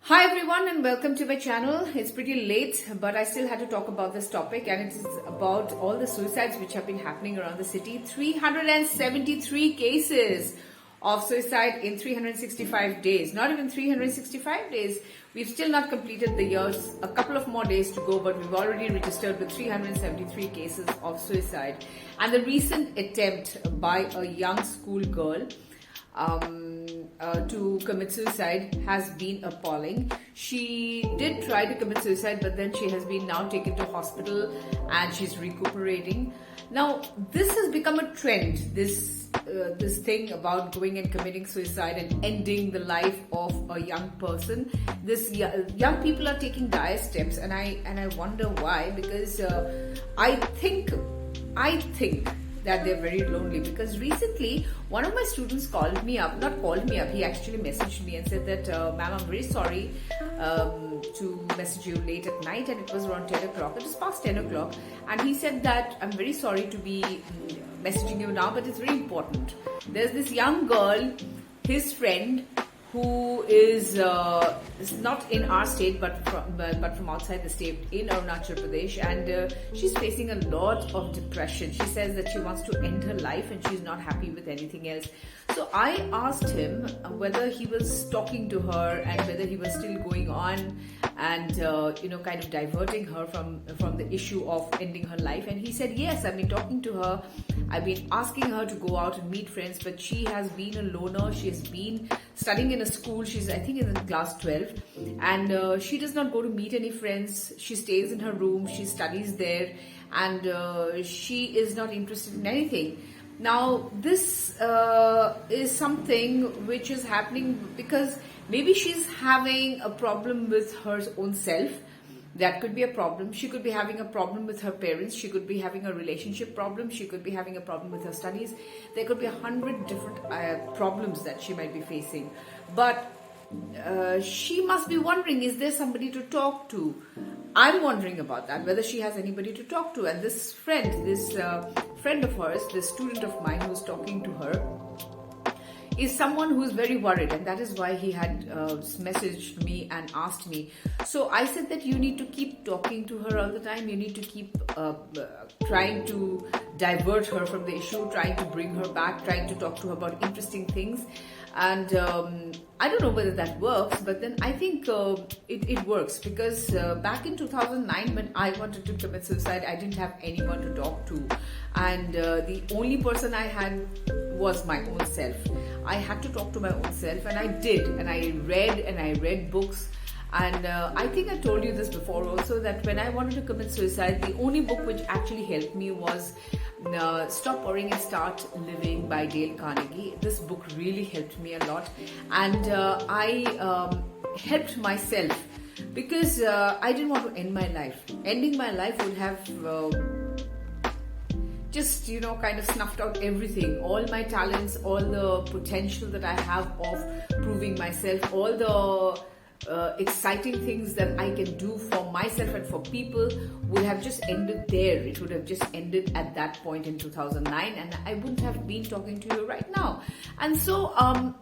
Hi everyone and welcome to my channel. It's pretty late, but I still had to talk about this topic, and it is about all the suicides which have been happening around the city. 373 cases of suicide in 365 days. Not even 365 days. We've still not completed the years. A couple of more days to go, but we've already registered with 373 cases of suicide. And the recent attempt by a young school girl to commit suicide has been appalling. She did try to commit suicide, but then she has been now taken to hospital and she's recuperating. Now, this has become a trend, this thing about going and committing suicide and ending the life of a young person. Young people are taking dire steps, and I wonder why, because I think that they're very lonely. Because recently one of my students he actually messaged me and said that ma'am, I'm very sorry to message you late at night, and it was around 10 o'clock. It was past 10 o'clock, and he said that I'm very sorry to be messaging you now, but it's very important. There's this young girl, his friend, who is not in our state but from outside the state, in Arunachal Pradesh, and she's facing a lot of depression. She says that she wants to end her life and she's not happy with anything else. So I asked him whether he was talking to her and whether he was still going on and kind of diverting her from the issue of ending her life. And he said, yes, I've been talking to her, I've been asking her to go out and meet friends, but she has been a loner. She has been studying in a school. She's, I think, in class 12, and she does not go to meet any friends. She stays in her room, she studies there, and she is not interested in anything. Now, this is something which is happening because maybe she's having a problem with her own self. That could be a problem. She could be having a problem with her parents. She could be having a relationship problem. She could be having a problem with her studies. There could be 100 different problems that she might be facing. But she must be wondering, is there somebody to talk to? I'm wondering about that, whether she has anybody to talk to. And this friend of hers, this student of mine who's talking to her, is someone who's very worried, and that is why he had messaged me and asked me. So I said that you need to keep talking to her all the time. You need to keep trying to divert her from the issue, trying to bring her back, trying to talk to her about interesting things. And I don't know whether that works, but then I think it works, because back in 2009 when I wanted to commit suicide, I didn't have anyone to talk to, and the only person I had was my own self. I had to talk to my own self, and I did, and I read books. And I think I told you this before also, that when I wanted to commit suicide, the only book which actually helped me was Stop Worrying and Start Living by Dale Carnegie. This book really helped me a lot, and I helped myself, because I didn't want to end my life. Ending my life would have just kind of snuffed out everything, all my talents, all the potential that I have of proving myself, all the exciting things that I can do for myself and for people would have just ended there. It would have just ended at that point in 2009, and I wouldn't have been talking to you right now. And so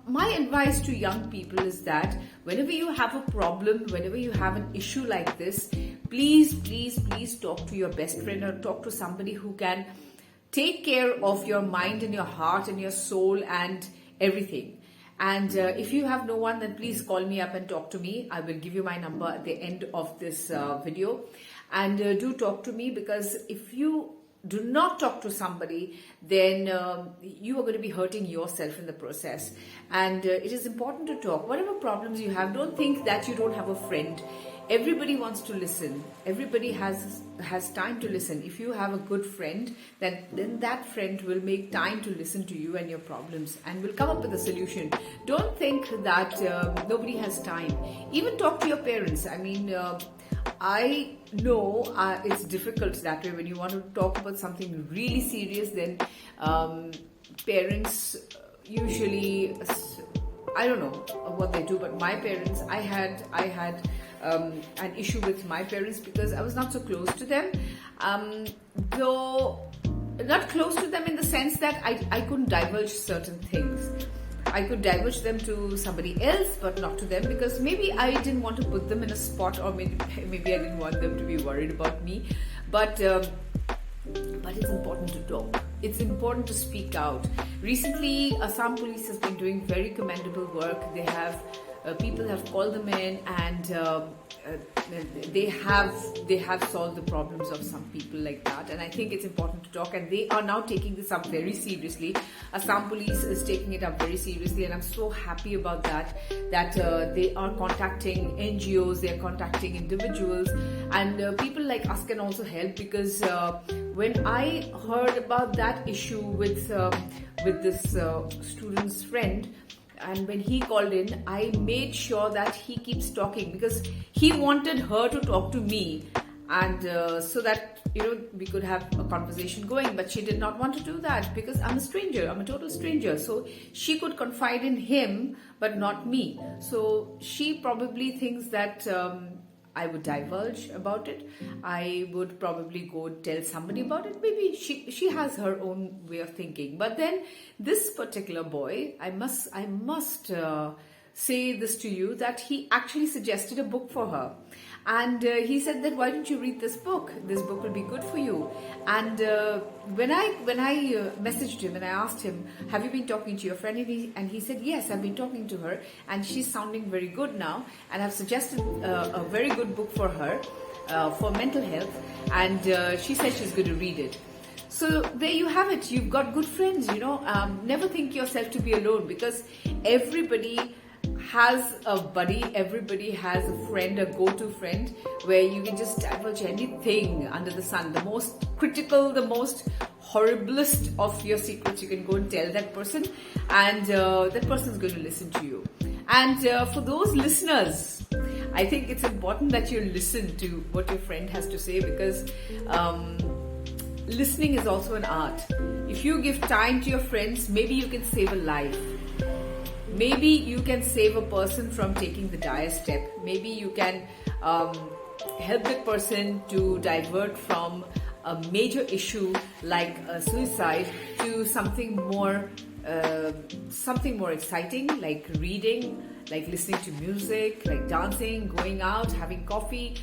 my advice to young people is that whenever you have a problem, whenever you have an issue like this, please talk to your best friend, or talk to somebody who can take care of your mind and your heart and your soul and everything. And if you have no one, then please call me up and talk to me. I will give you my number at the end of this video. And do talk to me, because if you do not talk to somebody, then you are going to be hurting yourself in the process. And it is important to talk. Whatever problems you have, don't think that you don't have a friend. Everybody wants to listen. Everybody has time to listen. If you have a good friend, then that friend will make time to listen to you and your problems, and will come up with a solution. Don't think that nobody has time. Even talk to your parents. I mean, I know it's difficult that way. When you want to talk about something really serious, then parents usually, I don't know what they do, but my parents, I had an issue with my parents because I was not so close to them. Though not close to them in the sense that I couldn't divulge certain things. I could divulge them to somebody else, but not to them, because maybe I didn't want to put them in a spot, or maybe I didn't want them to be worried about me. But it's important to talk. It's important to speak out. Recently, Assam Police has been doing very commendable work. They have people have called them in, and they have solved the problems of some people like that. And I think it's important to talk, and they are now taking this up very seriously. Assam Police is taking it up very seriously, and I'm so happy about that they are contacting NGOs, they are contacting individuals, and people like us can also help, because when I heard about that issue with this student's friend, and when he called in, I made sure that he keeps talking, because he wanted her to talk to me, and so that we could have a conversation going. But she did not want to do that, because I'm a stranger, I'm a total stranger. So she could confide in him, but not me. So she probably thinks that I would divulge about it. I would probably go tell somebody about it. Maybe she has her own way of thinking. But then this particular boy, I must say this to you, that he actually suggested a book for her. And he said that, why don't you read this book? This book will be good for you. And when I messaged him and I asked him, have you been talking to your friend? And he said, yes, I've been talking to her, and she's sounding very good now. And I've suggested a very good book for her for mental health. And she said she's going to read it. So there you have it. You've got good friends, Never think yourself to be alone, because everybody has a buddy, everybody has a friend, a go-to friend, where you can just divulge anything under the sun. The most critical, the most horriblest of your secrets, you can go and tell that person, and that person is going to listen to you. And for those listeners, I think it's important that you listen to what your friend has to say, because listening is also an art. If you give time to your friends, maybe you can save a life. Maybe you can save a person from taking the dire step. Maybe you can help that person to divert from a major issue like suicide to something more exciting, like reading, like listening to music, like dancing, going out, having coffee,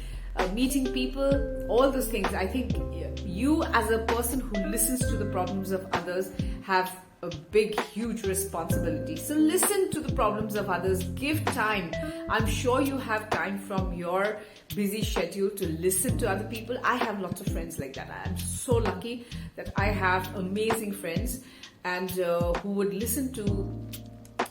meeting people, all those things. I think you, as a person who listens to the problems of others, have a big, huge responsibility. So listen to the problems of others, give time. I'm sure you have time from your busy schedule to listen to other people. I have lots of friends like that. I'm so lucky that I have amazing friends, and who would listen to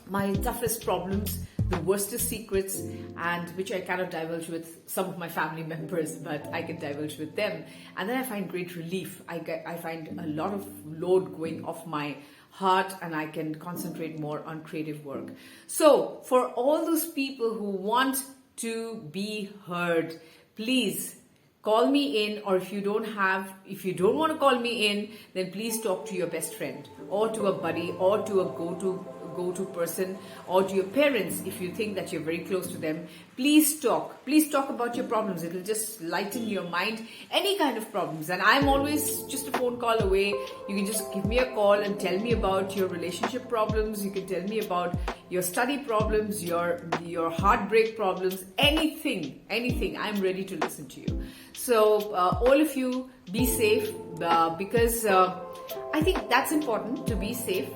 my toughest problems, the worstest secrets, and which I cannot divulge with some of my family members, but I can divulge with them. And then I find great relief. I find a lot of load going off my heart, and I can concentrate more on creative work. So for all those people who want to be heard, please call me in, or if you don't want to call me in, then please talk to your best friend, or to a buddy, or to a go-to person, or to your parents. If you think that you're very close to them, please talk about your problems. It will just lighten your mind, any kind of problems. And I'm always just a phone call away. You can just give me a call and tell me about your relationship problems. You can tell me about your study problems, your heartbreak problems, anything. I'm ready to listen to you. So all of you, be safe, because I think that's important, to be safe.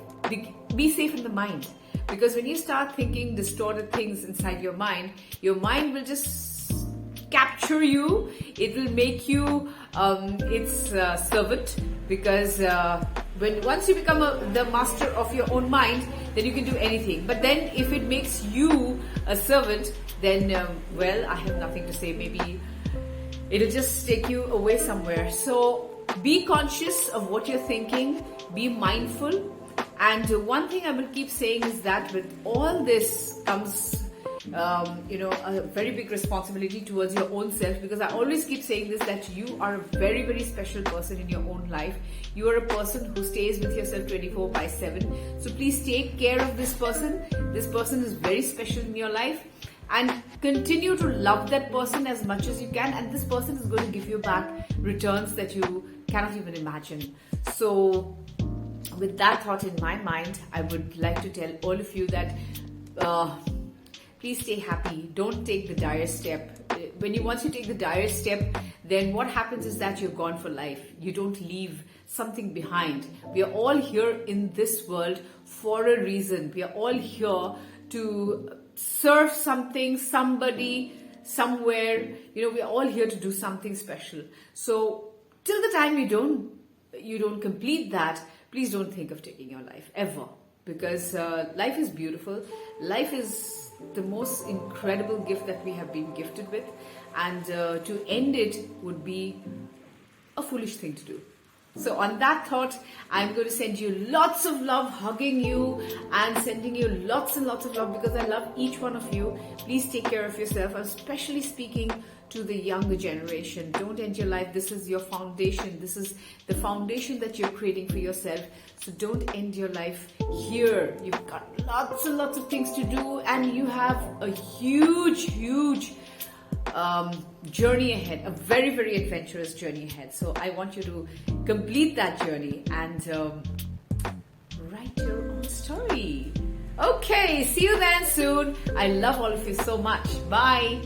Be safe in the mind, because when you start thinking distorted things inside your mind will just capture you. It will make you its servant, because once you become the master of your own mind, then you can do anything. But then if it makes you a servant, then I have nothing to say. Maybe it'll just take you away somewhere. So be conscious of what you're thinking, be mindful. And one thing I will keep saying is that with all this comes, a very big responsibility towards your own self, because I always keep saying this, that you are a very, very special person in your own life. You are a person who stays with yourself 24/7. So please take care of this person. This person is very special in your life, and continue to love that person as much as you can. And this person is going to give you back returns that you cannot even imagine. So with that thought in my mind, I would like to tell all of you that please stay happy. Don't take the dire step. Once you take the dire step, then what happens is that you're gone for life. You don't leave something behind. We are all here in this world for a reason. We are all here to serve something, somebody, somewhere. You know, we are all here to do something special. So till the time you don't complete that, please don't think of taking your life ever, because life is beautiful. Life is the most incredible gift that we have been gifted with, and to end it would be a foolish thing to do. So on that thought, I'm going to send you lots of love, hugging you and sending you lots and lots of love, because I love each one of you. Please take care of yourself. I'm especially speaking to the younger generation. Don't end your life. This is your foundation. This is the foundation that you're creating for yourself. So don't end your life here. You've got lots and lots of things to do, and you have a huge journey ahead, a very, very adventurous journey ahead. So I want you to complete that journey and write your own story. Okay, see you then soon. I love all of you so much. Bye.